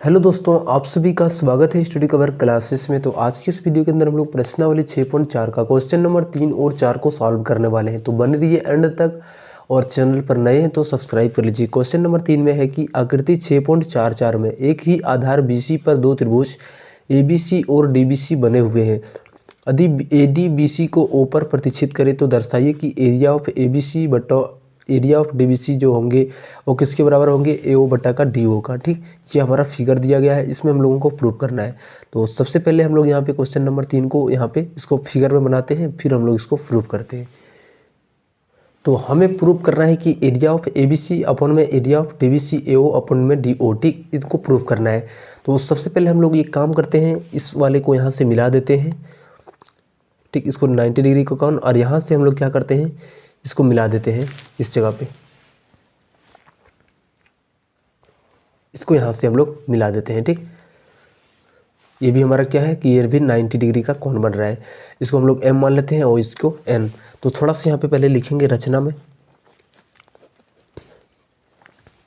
Hello दोस्तों, आप सभी का स्वागत है स्टडी कवर क्लासेस में। तो आज की इस वीडियो के अंदर हम लोग प्रश्नावली 6.4 का क्वेश्चन नंबर 3 और 4 को सॉल्व करने वाले हैं। तो बने रहिए एंड तक और चैनल पर नए हैं तो सब्सक्राइब कर लीजिए। क्वेश्चन नंबर 3 में है कि आकृति 6.44 में एक ही आधार BC पर दो त्रिभुज ABC और DBC बने हुए हैं। यदि AD BC को O पर प्रतिच्छेद करे तो दर्शाइए कि एरिया ऑफ ABC बटा एरिया ऑफ DBC जो होंगे वो किसके बराबर होंगे, AO बटा का DO का। ठीक, ये हमारा फिगर दिया गया है, इसमें हम लोगों को प्रूव करना है। तो सबसे पहले हम लोग यहाँ पे क्वेश्चन नंबर 3 को यहाँ पे इसको फिगर में बनाते हैं, फिर हम लोग इसको प्रूव करते हैं। तो हमें प्रूव करना है कि एरिया ऑफ ABC अपन में एरिया ऑफ DBC AO अपन में DO, ठीक, इसको प्रूव करना है। तो सबसे पहले हम लोग ये काम करते हैं, इस वाले को यहाँ से मिला देते हैं। ठीक, इसको 90 डिग्री को कौन, और यहाँ से हम लोग क्या करते हैं, इसको मिला देते हैं इस जगह पे, इसको यहाँ से हम लोग मिला देते हैं। ठीक, ये भी हमारा क्या है कि ये भी 90 डिग्री का कोण बन रहा है। इसको हम लोग M मान लेते हैं और इसको N। तो थोड़ा सा यहाँ पे पहले लिखेंगे रचना में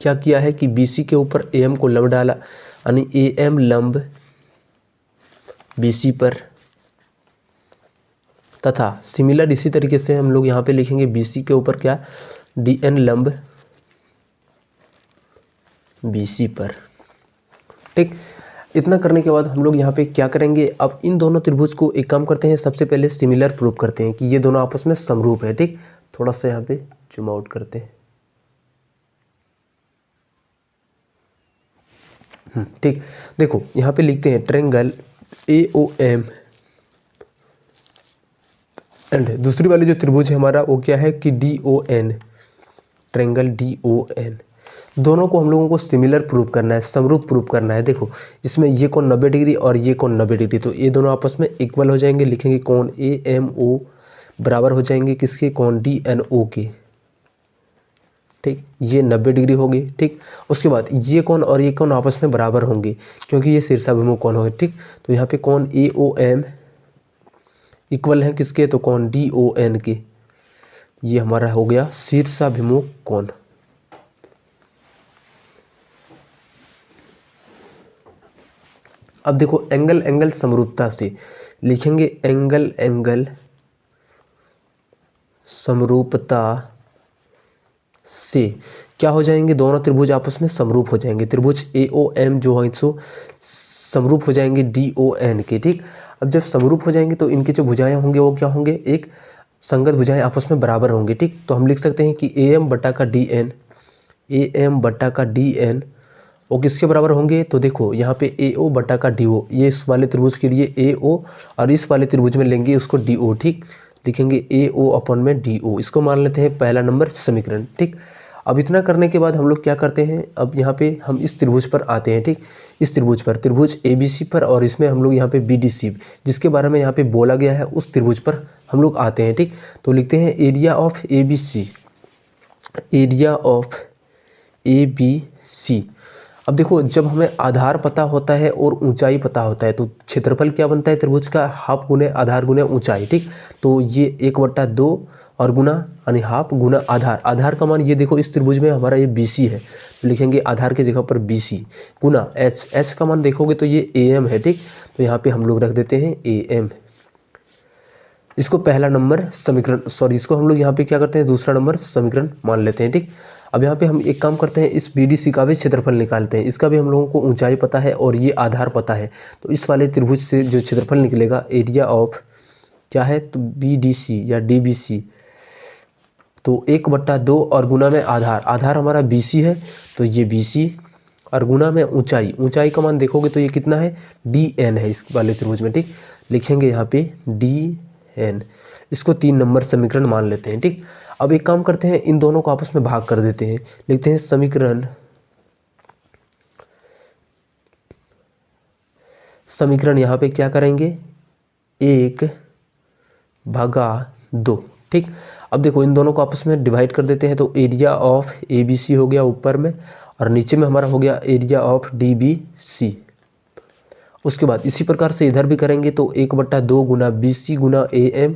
क्या किया है कि BC के ऊपर AM को लंब डाला, यानी AM लंब BC पर, तथा सिमिलर इसी तरीके से हम लोग यहाँ पे लिखेंगे BC के ऊपर क्या, DN लंब BC पर। ठीक, इतना करने के बाद हम लोग यहाँ पे क्या करेंगे, अब इन दोनों त्रिभुज को एक काम करते हैं, सबसे पहले सिमिलर प्रूव करते हैं कि ये दोनों आपस में समरूप है। ठीक, थोड़ा सा यहाँ पे जूम आउट करते हैं। ठीक, देखो यहाँ पे लिखते हैं ट्रायंगल AOM एंड दूसरी वाली जो त्रिभुज है हमारा वो क्या है कि DON, ट्रायंगल DON। दोनों को हम लोगों को सिमिलर प्रूव करना है, समरूप प्रूव करना है। देखो इसमें ये कोण 90 डिग्री और ये कोण 90 डिग्री, तो ये दोनों आपस में इक्वल हो जाएंगे। लिखेंगे कोण AMO बराबर हो जाएंगे किसके, कोण DNO के। ठीक, ये 90 डिग्री होगी। ठीक, उसके बाद ये कोण और ये कोण आपस में बराबर होंगे क्योंकि ये शीर्षाभिमुख कोण होंगे। ठीक, तो यहाँ पे कोण AOM इक्वल है किसके, तो कोण DON के। ये हमारा हो गया शीर्षाभिमुख कोण। अब देखो एंगल एंगल समरूपता से लिखेंगे, एंगल एंगल समरूपता से क्या हो जाएंगे, दोनों त्रिभुज आपस में समरूप हो जाएंगे। त्रिभुज AOM जो है सो समरूप हो जाएंगे DON के। ठीक, अब जब समरूप हो जाएंगे तो इनके जो भुजाएं होंगे वो क्या होंगे, एक संगत भुजाएं आपस में बराबर होंगे। ठीक, तो हम लिख सकते हैं कि AM बटा का DN, AM बटा का DN वो किसके बराबर होंगे, तो देखो यहाँ पे AO बटा का DO, ये इस वाले त्रिभुज के लिए AO और इस वाले त्रिभुज में लेंगे उसको DO। ठीक, लिखेंगे AO अपन में DO, इसको मान लेते हैं पहला नंबर समीकरण। ठीक, अब इतना करने के बाद हम लोग क्या करते हैं, अब यहाँ पे हम इस त्रिभुज पर आते हैं। ठीक, इस त्रिभुज पर, त्रिभुज ABC पर, और इसमें हम लोग यहाँ पे BDC जिसके बारे में यहाँ पे बोला गया है उस त्रिभुज पर हम लोग आते हैं। ठीक, तो लिखते हैं area of ABC, area of ABC। अब देखो जब हमें आधार पता होता है और ऊंचाई पता होता है तो क्षेत्रफल क्या बनता है त्रिभुज का, हाफ गुने आधार गुने ऊंचाई। ठीक, तो ये 1/2 और गुना यानी हाफ गुना आधार, आधार का मान ये देखो इस त्रिभुज में हमारा ये BC है, तो लिखेंगे आधार की जगह पर BC गुना H, H का मान देखोगे तो ये AM है। ठीक, तो यहाँ पे हम लोग रख देते हैं AM, इसको पहला नंबर समीकरण, सॉरी इसको हम लोग यहाँ पे क्या करते हैं, दूसरा नंबर समीकरण मान लेते हैं। ठीक, अब यहाँ पे हम एक काम करते हैं, इस BDC का भी क्षेत्रफल निकालते हैं। इसका भी हम लोगों को ऊंचाई पता है और ये आधार पता है, तो इस वाले त्रिभुज से जो क्षेत्रफल निकलेगा एरिया ऑफ क्या है, तो BDC या DBC, तो 1/2 और गुना में आधार, आधार हमारा BC है तो ये BC और गुना में ऊंचाई, ऊंचाई का मान देखोगे तो ये कितना है, DN है इस वाले त्रिभुज में। ठीक, लिखेंगे यहाँ पे DN, इसको 3 नंबर समीकरण मान लेते हैं। ठीक, अब एक काम करते हैं, इन दोनों को आपस में भाग कर देते हैं। लिखते हैं समीकरण, समीकरण यहाँ पे क्या करेंगे, 1/2। ठीक, अब देखो इन दोनों को आपस में डिवाइड कर देते हैं, तो एरिया ऑफ ABC हो गया ऊपर में और नीचे में हमारा हो गया एरिया ऑफ DBC। उसके बाद इसी प्रकार से इधर भी करेंगे तो 1/2 गुना BC गुना AM,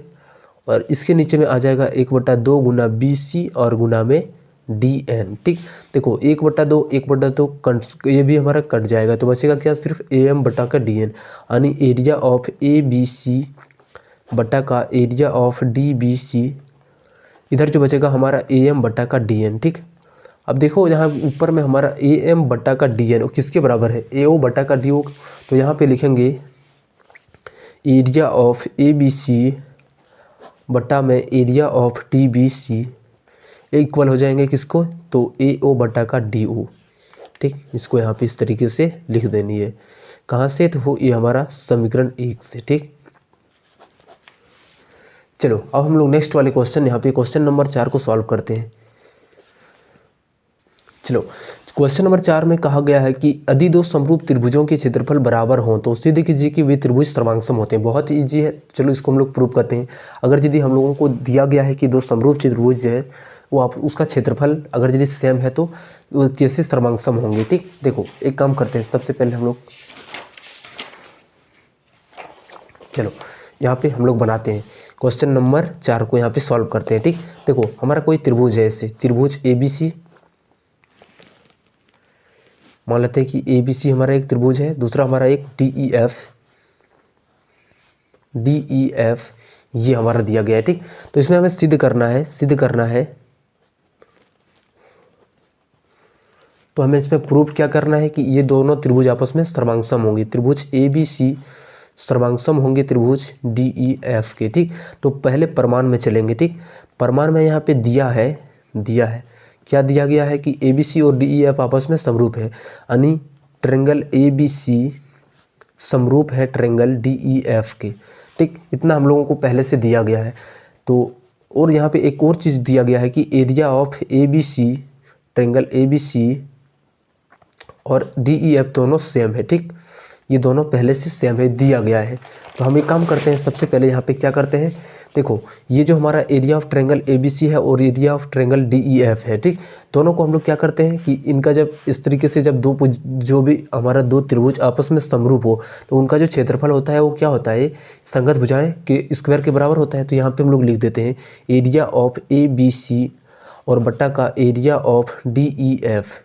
और इसके नीचे में आ जाएगा 1/2 गुना BC और गुना में DN। ठीक, देखो 1/2 ये भी हमारा कट जाएगा, तो बचेगा क्या, सिर्फ AM बटा का DN, यानी एरिया ऑफ ABC बटा का एरिया ऑफ DBC, इधर जो बचेगा हमारा AM बटा का DN। ठीक, अब देखो यहाँ ऊपर में हमारा AM बटा का DN किसके बराबर है, AO बटा का DO, तो यहाँ पे लिखेंगे एरिया ऑफ ABC बटा में एरिया ऑफ DBC इक्वल हो जाएंगे किसको, तो AO बटा का DO। ठीक, इसको यहाँ पे इस तरीके से लिख देनी है, कहाँ से, तो ये हमारा समीकरण 1 से। ठीक, चलो अब हम लोग नेक्स्ट वाले क्वेश्चन, यहाँ पे क्वेश्चन नंबर 4 को सॉल्व करते हैं। चलो क्वेश्चन नंबर 4 में कहा गया है कि यदि दो समरूप त्रिभुजों के क्षेत्रफल बराबर हों तो सिद्ध कीजिए कि वे त्रिभुज सर्वांगसम होते हैं। बहुत ईजी है, चलो इसको हम लोग प्रूव करते हैं। अगर यदि हम लोगों को दिया गया है कि दो समरूप त्रिभुज है, वो आप उसका क्षेत्रफल अगर यदि सेम है तो वो कैसे सर्वांगसम होंगे। ठीक, देखो एक काम करते हैं, सबसे पहले हम लोग चलो यहाँ पे हम लोग बनाते हैं क्वेश्चन नंबर 4 को यहाँ पे सॉल्व करते हैं। ठीक, देखो हमारा कोई त्रिभुज है, ऐसे त्रिभुज ABC, मान लेते हैं कि ABC हमारा एक त्रिभुज है, दूसरा हमारा एक DEF ये हमारा दिया गया है। ठीक, तो इसमें हमें सिद्ध करना है, तो हमें इसमें प्रूफ क्या करना है कि ये दोनों त्रिभुज आपस में सर्वांगसम होंगे, त्रिभुज ABC सर्वांगसम होंगे त्रिभुज DEF के। ठीक, तो पहले प्रमाण में चलेंगे। ठीक, प्रमाण में यहाँ पे दिया है क्या दिया गया है कि ABC और DEF आपस में समरूप है, यानी ट्रायंगल ABC समरूप है ट्रायंगल DEF के। ठीक, इतना हम लोगों को पहले से दिया गया है। तो और यहाँ पे एक और चीज़ दिया गया है कि area of ABC triangle ABC और DEF दोनों सेम है। ठीक, ये दोनों पहले से सेम है, दिया गया है। तो हम एक काम करते हैं, सबसे पहले यहाँ पे क्या करते हैं, देखो ये जो हमारा एरिया ऑफ ट्रायंगल ABC है और एरिया ऑफ ट्रायंगल DEF है। ठीक, दोनों को हम लोग क्या करते हैं कि इनका जब इस तरीके से जब जो भी हमारा दो त्रिभुज आपस में समरूप हो तो उनका जो क्षेत्रफल होता है वो क्या होता है, संगत भुजाएं के स्क्वायर के बराबर होता है। तो यहाँ पे हम लोग लिख देते हैं एरिया ऑफ ABC और बटा का एरिया ऑफ DEF।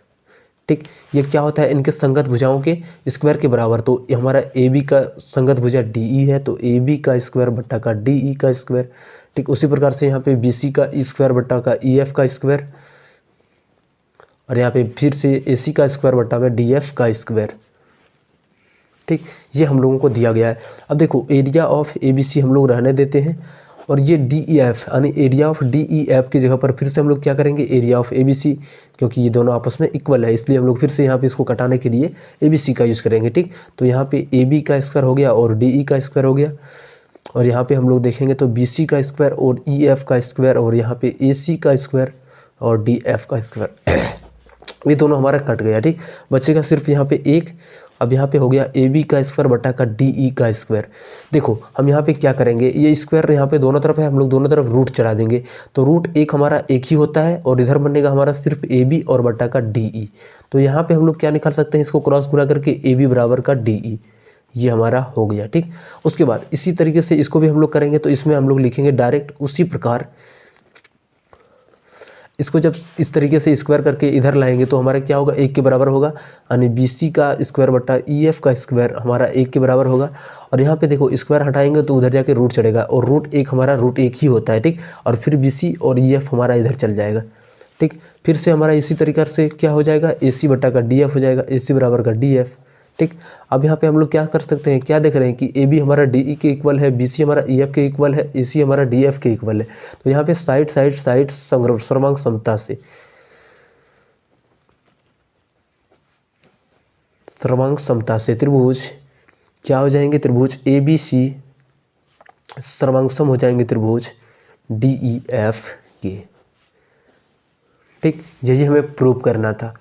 ठीक, ये क्या होता है, इनके संगत भुजाओं के स्क्वायर के बराबर। तो ये हमारा AB का संगत भुजा DE है, तो AB का स्क्वायर बट्टा का DE का स्क्वायर। ठीक, उसी प्रकार से यहाँ पे BC का स्क्वायर बट्टा का EF का स्क्वायर, और यहाँ पे फिर से AC का स्क्वायर बट्टा में DF का स्क्वायर। ठीक, ये हम लोगों को दिया गया है। अब देखो एरिया ऑफ ABC हम लोग रहने देते हैं, और ये DEF यानी एरिया ऑफ DEF की जगह पर फिर से हम लोग क्या करेंगे, एरिया ऑफ ABC, क्योंकि ये दोनों आपस में इक्वल है इसलिए हम लोग फिर से यहाँ पे इसको कटाने के लिए ABC का यूज़ करेंगे। ठीक, तो यहाँ पे AB का स्क्वायर हो गया और DE का स्क्वायर हो गया, और यहाँ पे हम लोग देखेंगे तो BC का स्क्वायर और EF का स्क्वायर, और यहाँ पे AC का स्क्वायर और DF का स्क्वायर ये दोनों हमारा कट गया। ठीक, बचेगा सिर्फ यहाँ पे एक। अब यहाँ पे हो गया AB का स्क्वायर बटा का DE का स्क्वायर। देखो हम यहाँ पे क्या करेंगे, ये स्क्वायर यहाँ पे दोनों तरफ है, हम लोग दोनों तरफ रूट चढ़ा देंगे, तो रूट एक हमारा एक ही होता है, और इधर बनेगा हमारा सिर्फ AB और बटा का DE। तो यहाँ पे हम लोग क्या निकाल सकते हैं, इसको क्रॉस गुणा करके AB बराबर का DE, ये हमारा हो गया। ठीक, उसके बाद इसी तरीके से इसको भी हम लोग करेंगे, तो इसमें हम लोग लिखेंगे डायरेक्ट उसी प्रकार, इसको जब इस तरीके से स्क्वायर करके इधर लाएंगे तो हमारा क्या होगा, एक के बराबर होगा, यानी BC का स्क्वायर बटा EF का स्क्वायर हमारा एक के बराबर होगा। और यहाँ पे देखो स्क्वायर हटाएंगे तो उधर जाके रूट चढ़ेगा, और रूट एक हमारा रूट एक ही होता है। ठीक, और फिर BC और EF हमारा इधर चल जाएगा। ठीक, फिर से हमारा इसी तरीके से क्या हो जाएगा, AC बटा का DF हो जाएगा, AC बराबर का DF। ठीक, अब यहाँ पे हम लोग क्या कर सकते हैं, क्या देख रहे हैं कि AB हमारा DE के इक्वल है, BC हमारा EF के इक्वल है, AC हमारा DF के इक्वल है। तो यहाँ पे साइड सर्वांग समता से त्रिभुज क्या हो जाएंगे, त्रिभुज ABC सर्वांगसम हो जाएंगे त्रिभुज DEF के। ठीक, यही हमें प्रूव करना था।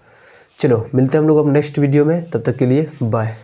चलो मिलते हैं हम लोग अब नेक्स्ट वीडियो में, तब तक के लिए बाय।